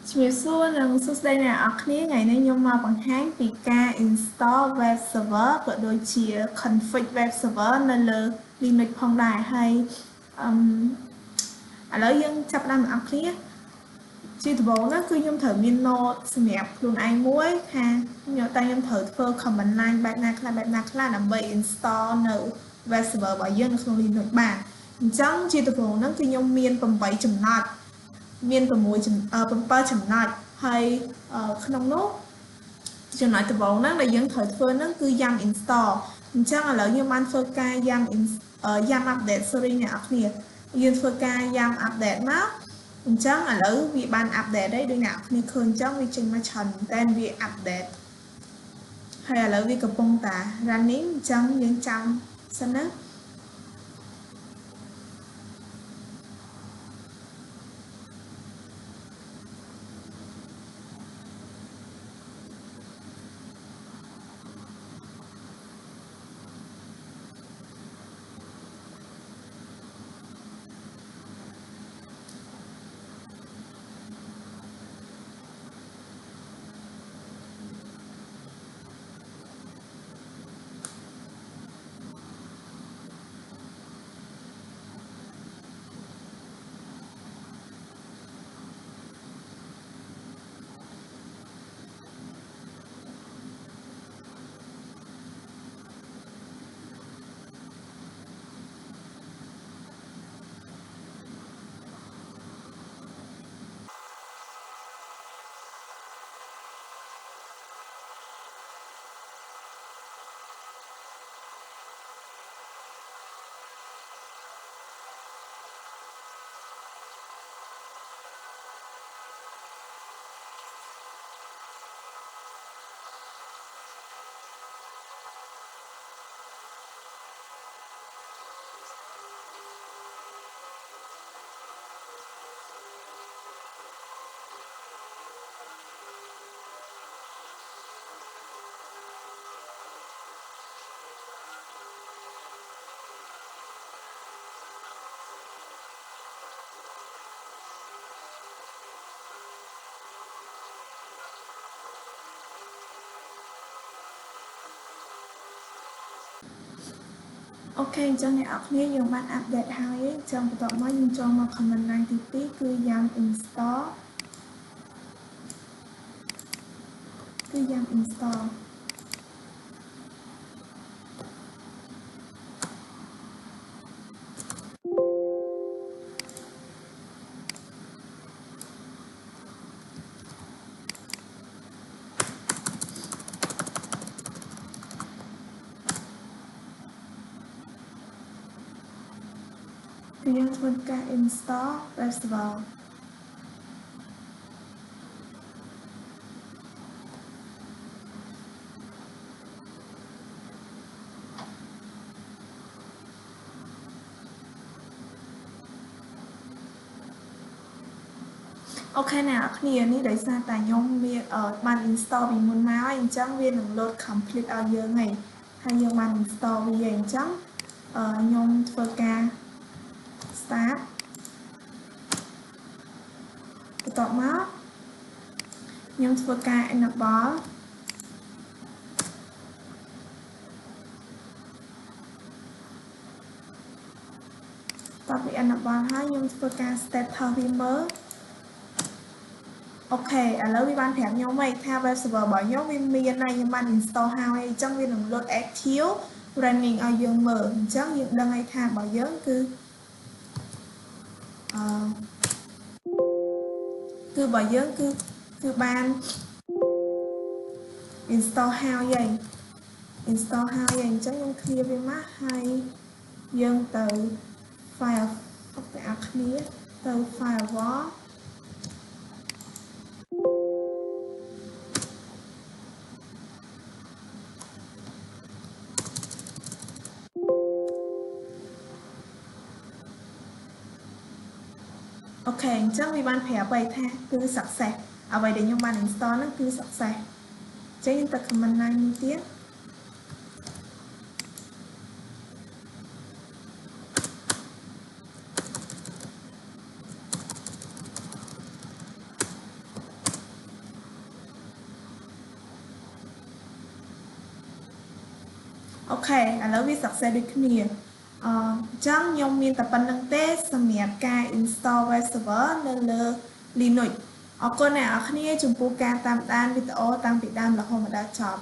ជំរាបសួរនិងសួស្តីអ្នកនរគ្នាថ្ងៃនេះខ្ញុំមកបង្ហាញពីការ install web server ក៏ដូចជា config web server នៅលើ Linux ផងដែរហើយឥឡូវយើងចាប់ផ្ដើមអ្នកនរគ្នាជាដំបូងហ្នឹងគឺខ្ញុំត្រូវមាន node សម្រាប់ខ្លួនឯងមួយថាខ្ញុំត្រូវធ្វើ command line បែបណាខ្លះដើម្បី install នៅ web server របស់យើងនៅក្នុង Linux បានអញ្ចឹងជាដំបូងហ្នឹងគឺខ្ញុំមាន8ចំណុចមាន7ចំណុចហើយក្នុងនោះចំណុចដំបូងហ្នឹងដែលយើងត្រូវធ្វើហ្នឹងគឺ yum install អញ្ចឹងឥឡូវខ្ញុំបានធ្វើការ yum update sorry អ្នកនរគ្នាយើងធ្វើការ yum update មកអញ្ចឹងឥឡូវវាបាន update ហើយដូចអ្នកនរគ្នាឃើញអញ្ចឹងវាចេញមកច្រើនតែវា update ហើយឥឡូវវាកំពុងតែ running អញ្ចឹងយើងចាំសិនណាអូខេអញ្ចឹងអ្នកនរគ្នាយើងបាន update ហើយអញ្ចឹងបន្ទាប់មកយើងចូលមក command line ទី2គឺ yum install គឺ yum install គឺយើងធ្វើការ install web server អូខេអ្នកនរគ្នានេះដោយសារតែខ្ញុំមានបាន install ពីមុនមកហើយអញ្ចឹងវានឹង load complete ឲ្យយើងហើយយើងបាន install វាហើយអញ្ចឹងខ្ញុំធ្វើការ start បន្ទាប់មកខ្ញុំធ្វើការ enable តទៅ enable ហើយខ្ញុំធ្វើការ status វាមើលអូខេឥឡូវវាបានប្រាប់ខ្ញុំហើយថា web server របស់ខ្ញុំវាមានហើយខ្ញុំបាន install ហើយអញ្ចឹងវានឹង load active running ឲ្យយើងមើលអញ្ចឹងយើងដឹងហើយថារបស់យើងគឺរបស់យើងគឺបាន install ហើយអញ្ចឹងខ្ញុំ clear វាមកហើយយើងទៅ file អ្នកនរគ្នាទៅ firewallអូខេអញ្ចឹងវាបានប្រាប់ឲ្យថាគឺ success អ្វីដែលខ្ញុំបាន install ហ្នឹងគឺ success ចេញទៅ command line នេះទៀត អូខេឥឡូវវាសរសេរដូចគ្នាចឹងខ្ញុំមានតែប៉ុណ្្នឹងទេសម្រាប់ការ install web server នៅលើ Linux អរគុណអ្នកនរគ្នាចំពោះការតាមដានវីដេអូតាំងពីដើមរហូតមកដល់ចប់